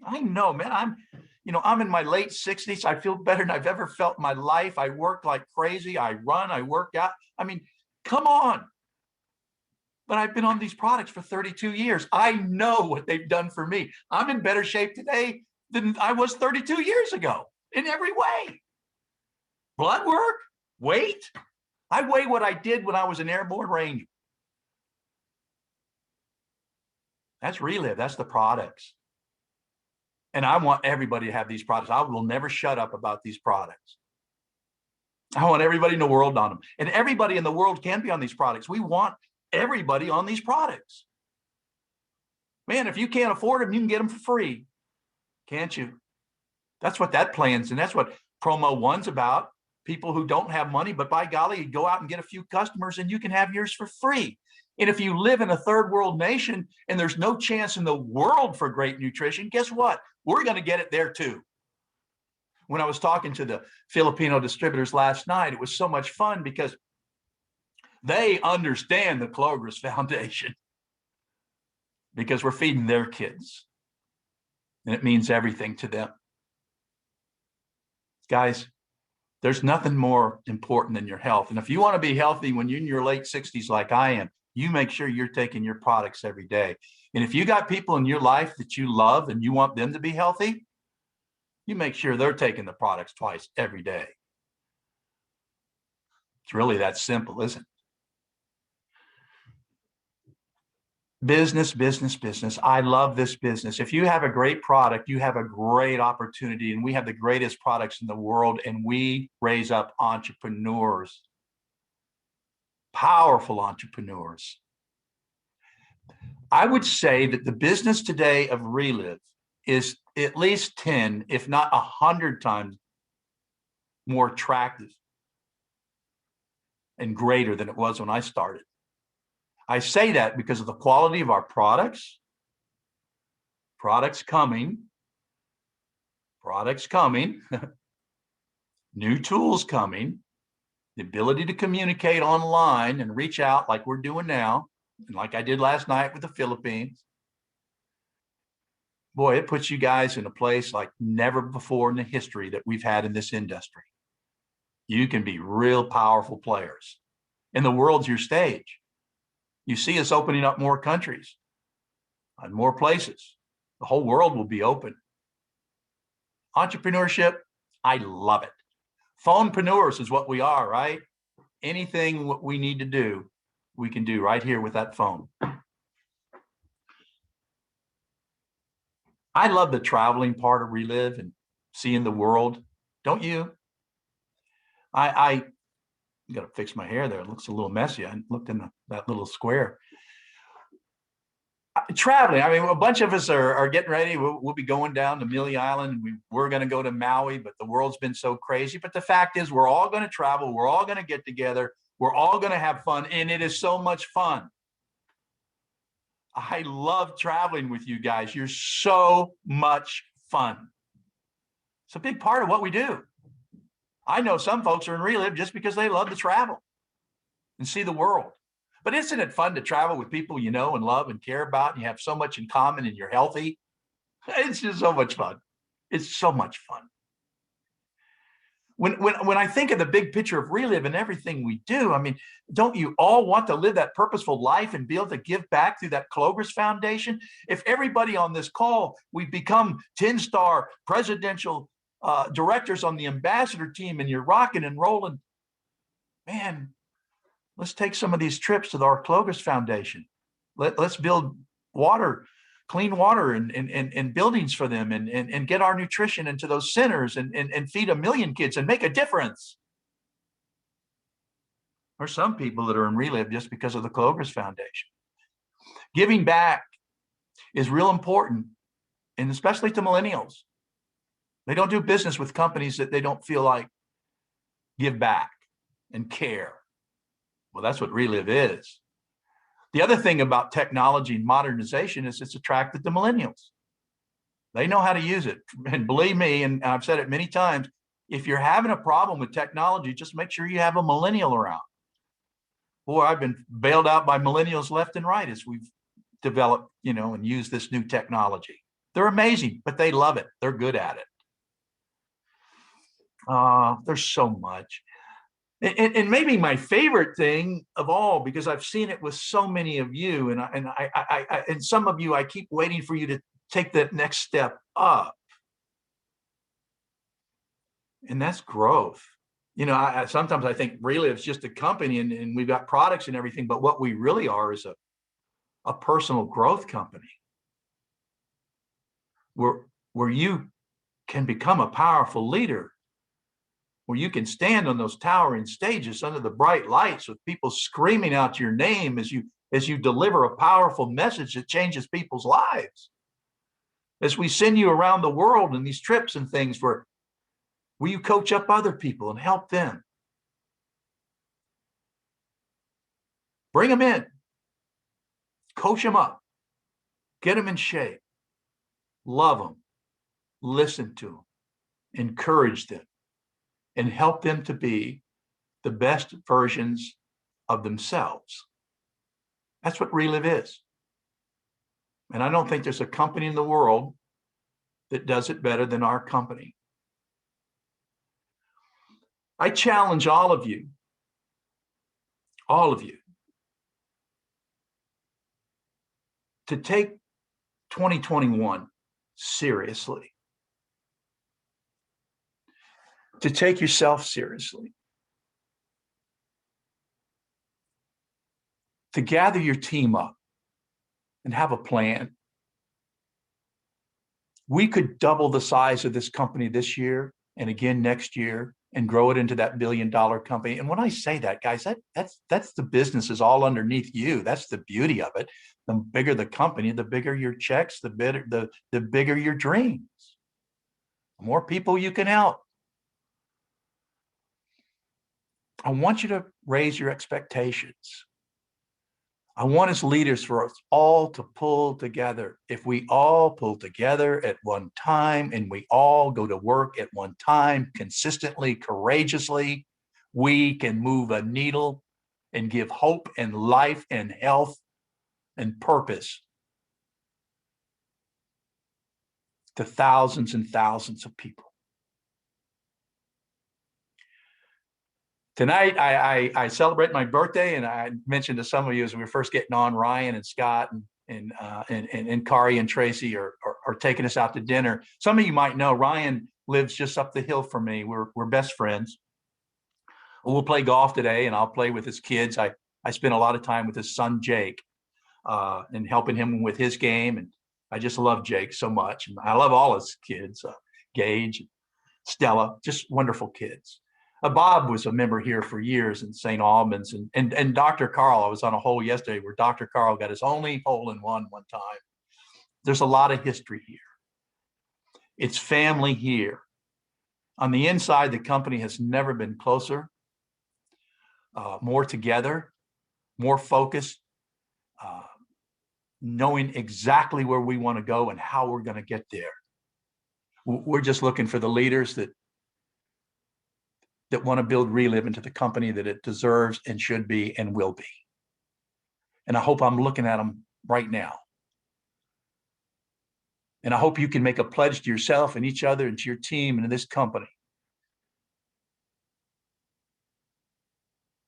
I know, man. I'm in my late 60s. I feel better than I've ever felt in my life. I work like crazy. I run, I work out. I mean, come on. But I've been on these products for 32 years. I know what they've done for me. I'm in better shape today than I was 32 years ago in every way. Blood work, weight. I weigh what I did when I was an airborne ranger. That's Relive. That's the products. And I want everybody to have these products. I will never shut up about these products. I want everybody in the world on them. And everybody in the world can be on these products. We want everybody on these products. Man, if you can't afford them, you can get them for free. Can't you? That's what that plan's, and that's what promo one's about. People who don't have money, but by golly, you go out and get a few customers and you can have yours for free. And if you live in a third world nation and there's no chance in the world for great nutrition, guess what? We're going to get it there too. When I was talking to the Filipino distributors last night, it was so much fun because they understand the Clovis Foundation because we're feeding their kids. And it means everything to them. Guys, there's nothing more important than your health. And if you want to be healthy when you're in your late 60s like I am, you make sure you're taking your products every day. And if you got people in your life that you love and you want them to be healthy, you make sure they're taking the products twice every day. It's really that simple, isn't it? Business, business, business. I love this business. If you have a great product, you have a great opportunity, and we have the greatest products in the world, and we raise up entrepreneurs, powerful entrepreneurs. I would say that the business today of Relive is at least 10, if not 100 times more attractive and greater than it was when I started. I say that because of the quality of our products, products coming, new tools coming, the ability to communicate online and reach out like we're doing now, and like I did last night with the Philippines. Boy, it puts you guys in a place like never before in the history that we've had in this industry. You can be real powerful players, and the world's your stage. You see us opening up more countries and more places. The whole world will be open. Entrepreneurship, I love it. Phonepreneurs is what we are, right? Anything what we need to do, we can do right here with that phone. I love the traveling part of Relive and seeing the world. Don't you? I got to fix my hair there. It looks a little messy. I looked in that little square. Traveling, I mean, a bunch of us are getting ready. We'll be going down to Millie Island. We're going to go to Maui, but the world's been so crazy. But the fact is, we're all going to travel. We're all going to get together. We're all going to have fun, and it is so much fun. I love traveling with you guys. You're so much fun. It's a big part of what we do. I know some folks are in Relive just because they love to travel and see the world. But isn't it fun to travel with people you know and love and care about, and you have so much in common and you're healthy? It's just so much fun. It's so much fun. When I think of the big picture of Relive and everything we do, I mean, don't you all want to live that purposeful life and be able to give back through that Clovis Foundation? If everybody on this call, we become 10-star presidential directors on the ambassador team, and you're rocking and rolling, man, let's take some of these trips to our Clovis Foundation. Let's build clean water and buildings for them, and get our nutrition into those centers and feed 1 million kids and make a difference. Or some people that are in Relive just because of the Clovis Foundation. Giving back is real important, and especially to millennials. They don't do business with companies that they don't feel like give back and care. Well, that's what Relive is. The other thing about technology and modernization is it's attracted the millennials. They know how to use it. And believe me, and I've said it many times, if you're having a problem with technology, just make sure you have a millennial around. Boy, I've been bailed out by millennials left and right as we've developed, and used this new technology. They're amazing, but they love it. They're good at it. There's so much. And maybe my favorite thing of all, because I've seen it with so many of you, and some of you, I keep waiting for you to take that next step up. And that's growth. Sometimes I think really it's just a company and we've got products and everything, but what we really are is a personal growth company where you can become a powerful leader, where you can stand on those towering stages under the bright lights with people screaming out your name as you deliver a powerful message that changes people's lives. As we send you around the world in these trips and things, where you coach up other people and help them? Bring them in, coach them up, get them in shape, love them, listen to them, encourage them, and help them to be the best versions of themselves. That's what Relive is. And I don't think there's a company in the world that does it better than our company. I challenge all of you, to take 2021 seriously, to take yourself seriously, to gather your team up and have a plan. We could double the size of this company this year and again next year and grow it into that $1 billion company. And when I say that, guys, that's the business is all underneath you. That's the beauty of it. The bigger the company, the bigger your checks, the bigger your dreams, the more people you can help. I want you to raise your expectations. I want as leaders for us all to pull together. If we all pull together at one time and we all go to work at one time, consistently, courageously, we can move a needle and give hope and life and health and purpose to thousands and thousands of people. Tonight, I celebrate my birthday, and I mentioned to some of you as we were first getting on, Ryan and Scott and Kari and Tracy are taking us out to dinner. Some of you might know Ryan lives just up the hill from me. We're best friends. We'll play golf today, and I'll play with his kids. I spend a lot of time with his son Jake, and helping him with his game, and I just love Jake so much, and I love all his kids, Gage, Stella, just wonderful kids. Bob was a member here for years in St. Albans, and Dr. Carl, I was on a hole yesterday where Dr. Carl got his only hole in one time. There's a lot of history here. It's family here. On the inside, the company has never been closer, more together, more focused, knowing exactly where we want to go and how we're going to get there. We're just looking for the leaders that want to build Relive into the company that it deserves and should be and will be. And I hope I'm looking at them right now. And I hope you can make a pledge to yourself and each other and to your team and to this company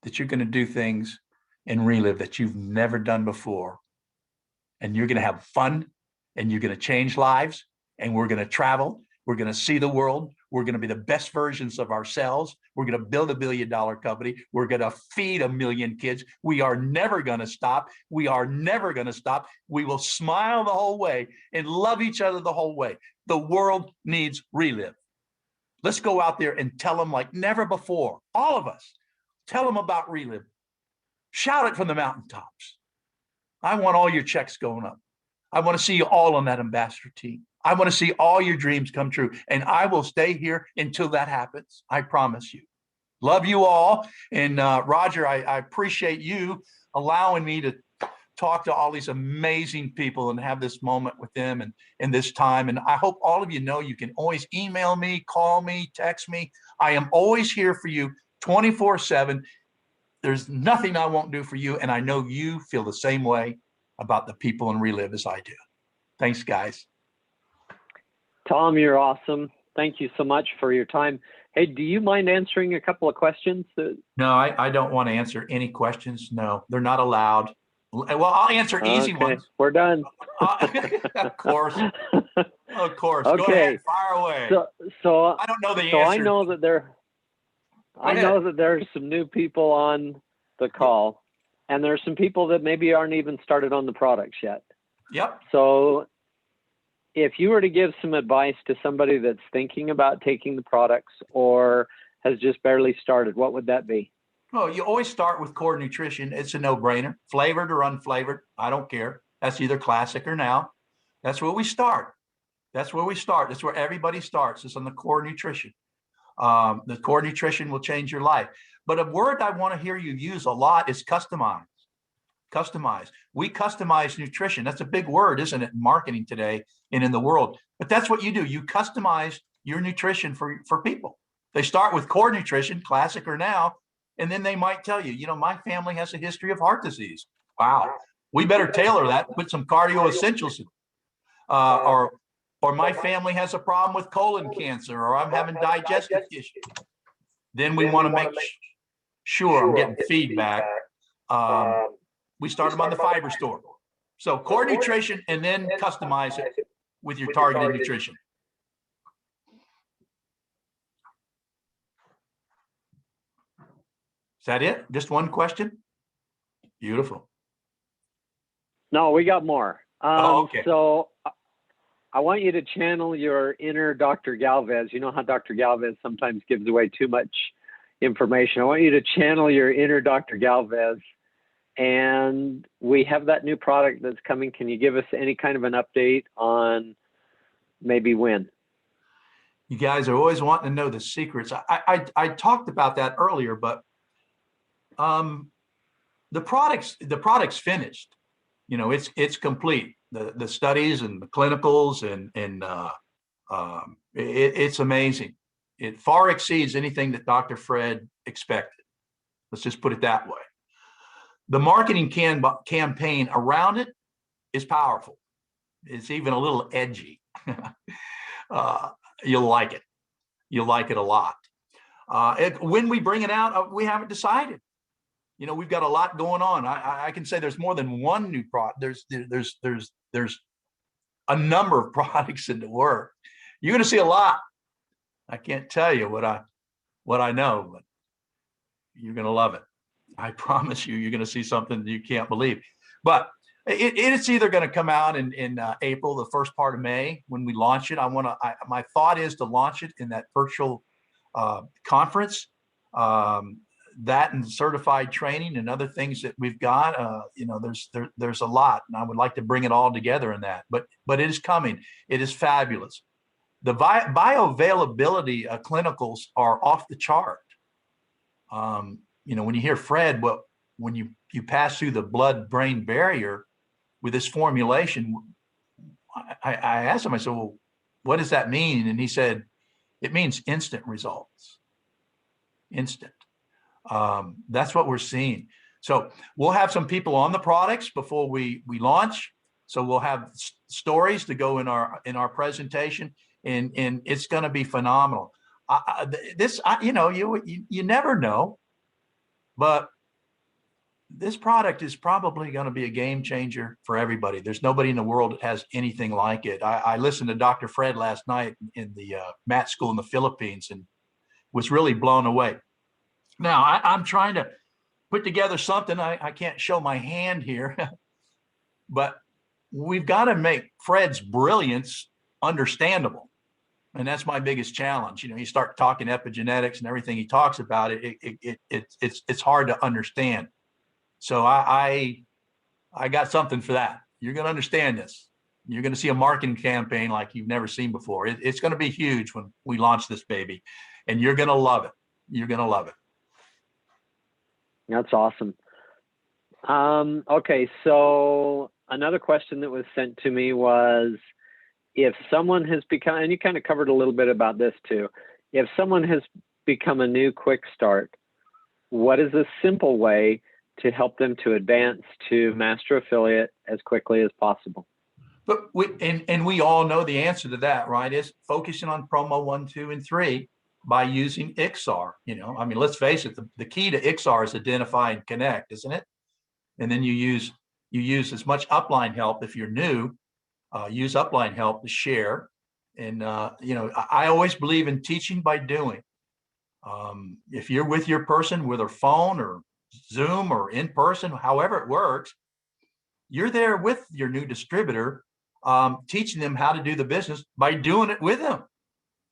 that you're going to do things in Relive that you've never done before. And you're going to have fun, and you're going to change lives, and we're going to travel. We're going to see the world. We're going to be the best versions of ourselves. We're going to build $1 billion company. We're going to feed 1 million kids. We are never going to stop. We are never going to stop. We will smile the whole way and love each other the whole way. The world needs Relive. Let's go out there and tell them like never before. All of us, tell them about Relive. Shout it from the mountaintops. I want all your checks going up. I want to see you all on that ambassador team. I want to see all your dreams come true. And I will stay here until that happens. I promise you. Love you all. And Roger, I appreciate you allowing me to talk to all these amazing people and have this moment with them and in this time. And I hope all of you know you can always email me, call me, text me. I am always here for you 24/7. There's nothing I won't do for you. And I know you feel the same way about the people in Relive as I do. Thanks, guys. Tom, you're awesome. Thank you so much for your time. Hey, do you mind answering a couple of questions? No, I don't want to answer any questions. No, they're not allowed. Well, I'll answer easy ones. We're done. Of course. Of course. Okay. Go ahead, fire away. So I don't know the answer. So I know that there's some new people on the call, and there's some people that maybe aren't even started on the products yet. Yep. So if you were to give some advice to somebody that's thinking about taking the products or has just barely started, what would that be? Well, you always start with core nutrition. It's a no-brainer, flavored or unflavored. I don't care. That's either classic or now. That's where we start. That's where we start. That's where everybody starts. It's on the core nutrition. The core nutrition will change your life. But a word I want to hear you use a lot is customize. Customize. We customize nutrition. That's a big word, isn't it, in marketing today and in the world? But that's what you do. You customize your nutrition for people. They start with core nutrition, classic or now, and then they might tell you, you know, my family has a history of heart disease. Wow. We better tailor that, put some cardio essentials in. Or my family has a problem with colon cancer, or I'm having digestive issues. Then we want to make sure I'm getting feedback. We start them on the fiber store. So core nutrition and then customize it with your targeted nutrition. Is that it? Just one question? Beautiful. No, we got more. Okay. So I want you to channel your inner Dr. Galvez. You know how Dr. Galvez sometimes gives away too much information. I want you to channel your inner Dr. Galvez. And we have that new product that's coming. Can you give us any kind of an update on maybe when? You guys are always wanting to know the secrets. I talked about that earlier, but the product's finished. You know, it's complete. The studies and the clinicals and it's amazing. It far exceeds anything that Dr. Fred expected. Let's just put it that way. The marketing campaign around it is powerful. It's even a little edgy. You'll like it. You'll like it a lot. When we bring it out, we haven't decided. You know, we've got a lot going on. I can say there's more than one new product. There's a number of products in the work. You're going to see a lot. I can't tell you what I know, but you're going to love it. I promise you, you're going to see something you can't believe. But it's either going to come out in April, the first part of May, when we launch it. My thought is to launch it in that virtual conference. That and certified training and other things that we've got. You know, there's a lot, and I would like to bring it all together in that. But it is coming. It is fabulous. The bioavailability clinicals are off the chart. You know, when you hear Fred, when you pass through the blood-brain barrier with this formulation, I asked him, I said, well, what does that mean? And he said, it means instant results. Instant. That's what we're seeing. So we'll have some people on the products before we launch. So we'll have stories to go in our presentation, and it's going to be phenomenal. You know, you never know. But this product is probably going to be a game changer for everybody. There's nobody in the world that has anything like it. I listened to Dr. Fred last night in the mat school in the Philippines and was really blown away. Now, I'm trying to put together something. I can't show my hand here, but we've got to make Fred's brilliance understandable. And that's my biggest challenge. You know, you start talking epigenetics and everything he talks about, it's hard to understand. So I got something for that. You're going to understand this. You're going to see a marketing campaign like you've never seen before. It's going to be huge when we launch this baby, and you're going to love it. You're going to love it. That's awesome. Okay, so another question that was sent to me was, if someone has become, and you kind of covered a little bit about this too, if someone has become a new quick start, what is a simple way to help them to advance to master affiliate as quickly as possible? But we all know the answer to that, right? Is focusing on promo 1, 2, and 3 by using IXR. I mean, let's face it, the key to IXR is identify and connect, isn't it? And then you use as much upline help. If you're new, use upline help to share. And I always believe in teaching by doing. If you're with your person with a phone or Zoom or in person, however it works, you're there with your new distributor, teaching them how to do the business by doing it with them.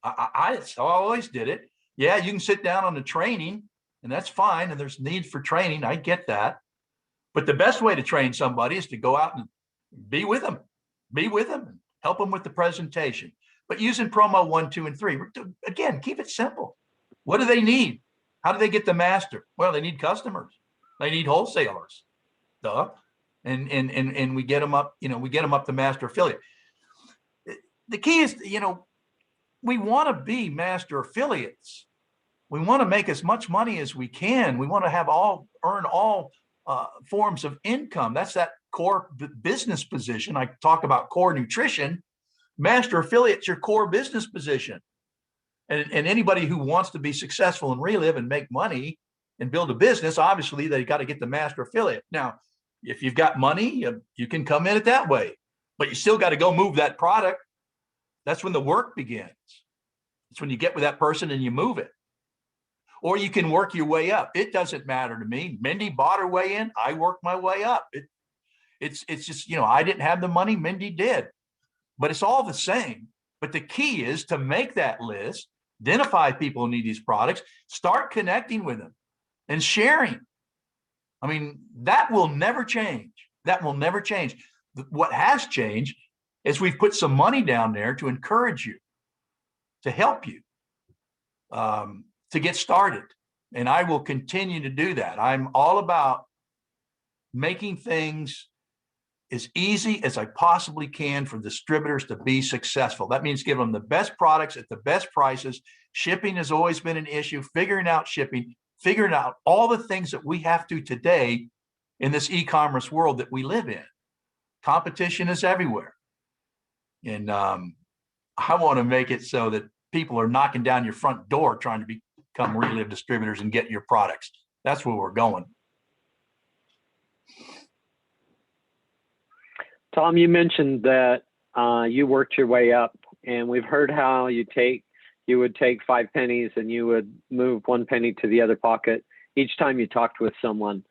I always did it. Yeah, you can sit down on the training, and that's fine. And there's need for training. I get that. But the best way to train somebody is to go out and be with them, help them with the presentation. But using promo 1, 2, and 3, again, keep it simple. What do they need? How do they get the master? Well, they need customers. They need wholesalers. Duh. And we get them up, we get them up to master affiliate. The key is, we want to be master affiliates. We want to make as much money as we can. We want to earn all forms of income. That's that core business position. I talk about core nutrition. Master affiliate's your core business position. And anybody who wants to be successful and relive and make money and build a business, obviously they got to get the master affiliate. Now, if you've got money, you can come in it that way, but you still got to go move that product. That's when the work begins. It's when you get with that person and you move it. Or you can work your way up. It doesn't matter to me. Mindy bought her way in. I worked my way up. It's just, I didn't have the money. Mindy did. But it's all the same. But the key is to make that list, identify people who need these products, start connecting with them and sharing. I mean, that will never change. That will never change. What has changed is we've put some money down there to encourage you, to help you, to get started. And I will continue to do that. I'm all about making things as easy as I possibly can for distributors to be successful. That means giving them the best products at the best prices. Shipping has always been an issue. Figuring out shipping, figuring out all the things that we have to today in this e-commerce world that we live in. Competition is everywhere. And I want to make it so that people are knocking down your front door trying to become Relive distributors and get your products. That's where we're going. Tom, you mentioned that you worked your way up, and we've heard how you would take 5 pennies and you would move 1 penny to the other pocket each time you talked with someone.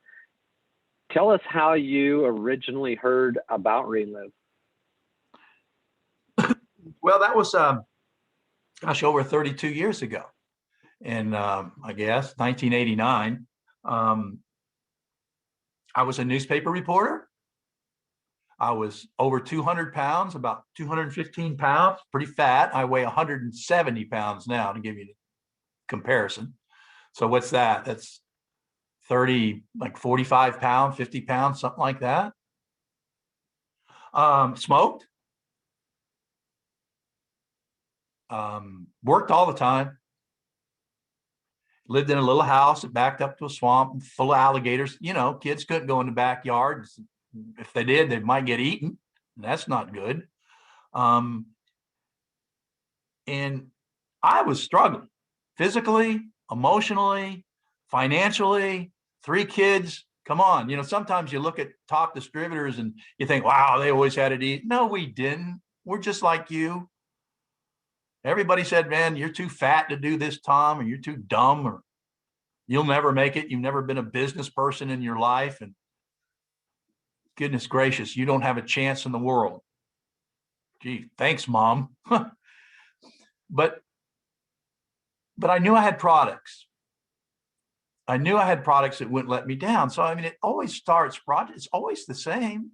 Tell us how you originally heard about Relive. Well, that was, over 32 years ago. And I guess 1989, I was a newspaper reporter. I was over 200 pounds, about 215 pounds, pretty fat. I weigh 170 pounds now, to give you a comparison. So what's that? That's 45 pounds, 50 pounds, something like that. Smoked. Worked all the time. Lived in a little house that backed up to a swamp full of alligators. Kids couldn't go in the backyard. If they did, they might get eaten. That's not good. And I was struggling physically, emotionally, financially. 3 kids. Come on. Sometimes you look at top distributors and you think, wow, they always had it easy. No, we didn't. We're just like you. Everybody said, man, you're too fat to do this, Tom, or you're too dumb, or you'll never make it. You've never been a business person in your life. And goodness gracious, you don't have a chance in the world. Gee, thanks, Mom. But I knew I had products. I knew I had products that wouldn't let me down. So, it always starts, it's always the same.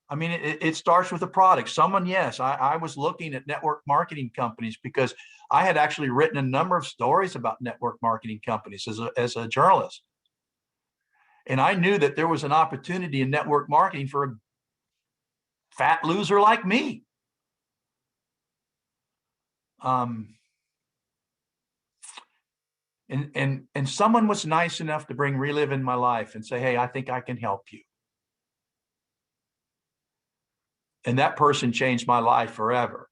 It starts with a product. I was looking at network marketing companies because I had actually written a number of stories about network marketing companies as a journalist. And I knew that there was an opportunity in network marketing for a fat loser like me. And someone was nice enough to bring Relive in my life and say, hey, I think I can help you. And that person changed my life forever.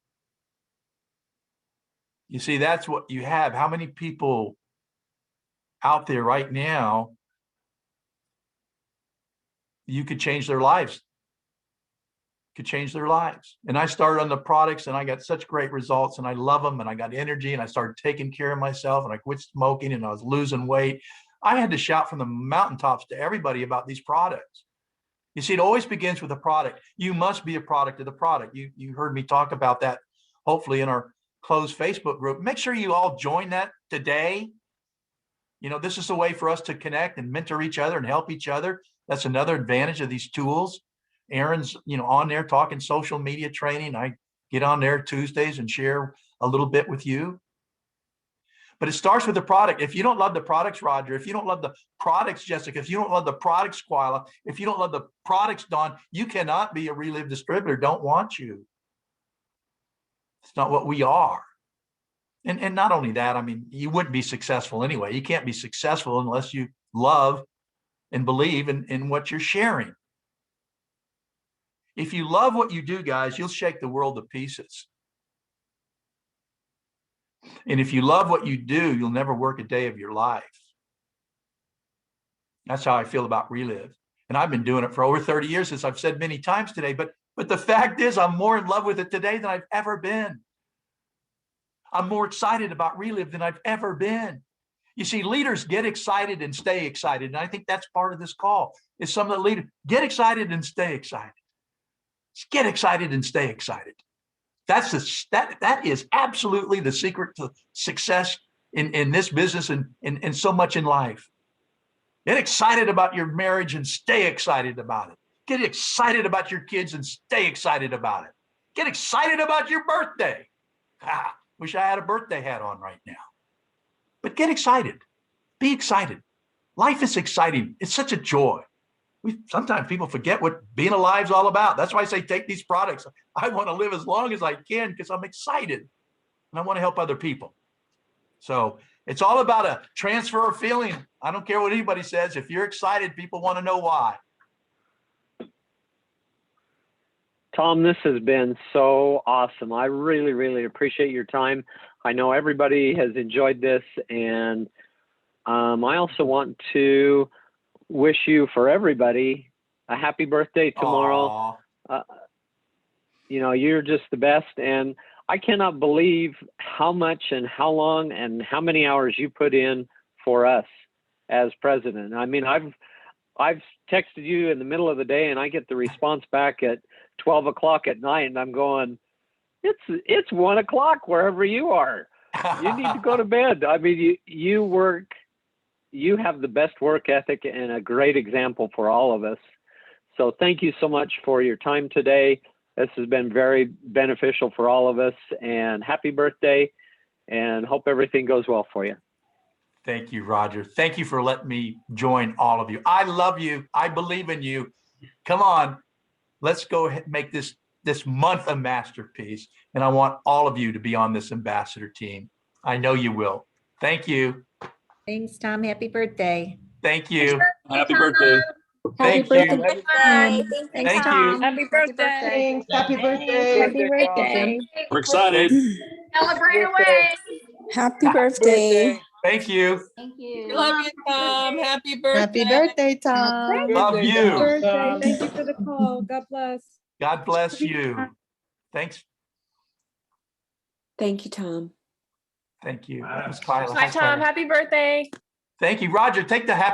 You see, that's what you have. How many people out there right now, you could change their lives, could change their lives. And I started on the products and I got such great results and I love them and I got energy and I started taking care of myself and I quit smoking and I was losing weight. I had to shout from the mountaintops to everybody about these products. You see, it always begins with a product. You must be a product of the product. You heard me talk about that, hopefully in our closed Facebook group. Make sure you all join that today. You know, this is a way for us to connect and mentor each other and help each other. That's another advantage of these tools. Aaron's, you know, on there talking social media training. I get on there Tuesdays and share a little bit with you. But it starts with the product. If you don't love the products, Roger, if you don't love the products, Jessica, if you don't love the products, Squila, if you don't love the products, Don, you cannot be a Relive distributor. Don't want you. It's not what we are. And not only that, I mean, you wouldn't be successful anyway. You can't be successful unless you love and believe in what you're sharing. If you love what you do, guys, you'll shake the world to pieces. And if you love what you do, you'll never work a day of your life. That's how I feel about Relive. And I've been doing it for over 30 years, as I've said many times today. But the fact is, I'm more in love with it today than I've ever been. I'm more excited about Relive than I've ever been. You see, leaders get excited and stay excited. And I think that's part of this call, is some of the leaders get excited and stay excited. Get excited and stay excited. That is absolutely the secret to success in this business and so much in life. Get excited about your marriage and stay excited about it. Get excited about your kids and stay excited about it. Get excited about your birthday. Wish I had a birthday hat on right now. But get excited. Be excited. Life is exciting. It's such a joy. Sometimes people forget what being alive is all about. That's why I say take these products. I want to live as long as I can because I'm excited and I want to help other people. So it's all about a transfer of feeling. I don't care what anybody says. If you're excited, people want to know why. Tom, this has been so awesome. I really, really appreciate your time. I know everybody has enjoyed this, and I also want to wish you, for everybody, a happy birthday tomorrow. You know, you're just the best, and I cannot believe how much and how long and how many hours you put in for us as president. I mean, I've texted you in the middle of the day and I get the response back at 12 o'clock at night and I'm going, it's 1 o'clock wherever you are. You need to go to bed. I mean, you work, you have the best work ethic and a great example for all of us. So thank you so much for your time today. This has been very beneficial for all of us, and happy birthday, and hope everything goes well for you. Thank you, Roger. Thank you for letting me join all of you. I love you. I believe in you. Come on, let's go ahead and make this month a masterpiece. And I want all of you to be on this ambassador team. I know you will. Thank you. Thanks, Tom. Happy birthday. Thank you. Happy birthday. Thank Happy you. birthday. Thank you. Tom. Happy birthday. Thanks. Happy birthday. Happy birthday. We're excited. Celebrate away. Happy birthday. Thank you. Thank you. Love you, Tom. Happy birthday. Happy birthday, Tom. Love you. Birthday. Thank you for the call. God bless. God bless you. Thanks. Thank you, Tom. Thank you. That was Kyla. Hi, Tom. Happy birthday. Thank you. Roger, take the happy